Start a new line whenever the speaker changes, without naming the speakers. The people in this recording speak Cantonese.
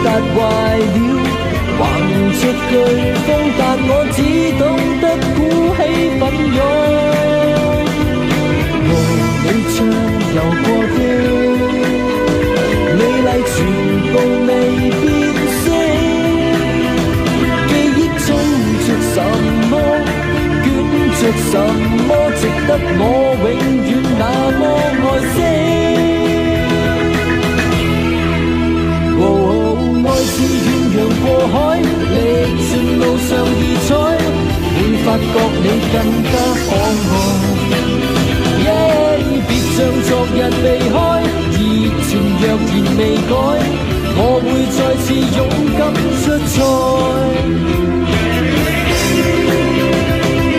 達壞了，橫着颶風，但我只懂得鼓起奮勇。和你暢遊過的美麗全部未變色，記憶中着什麼，捲着什麼，值得我永遠那麼愛惜。愛似遠洋過海，歷盡路上異彩，會發覺你更加可愛。別像昨日離開，熱情若然未改，我會再次勇敢出賽。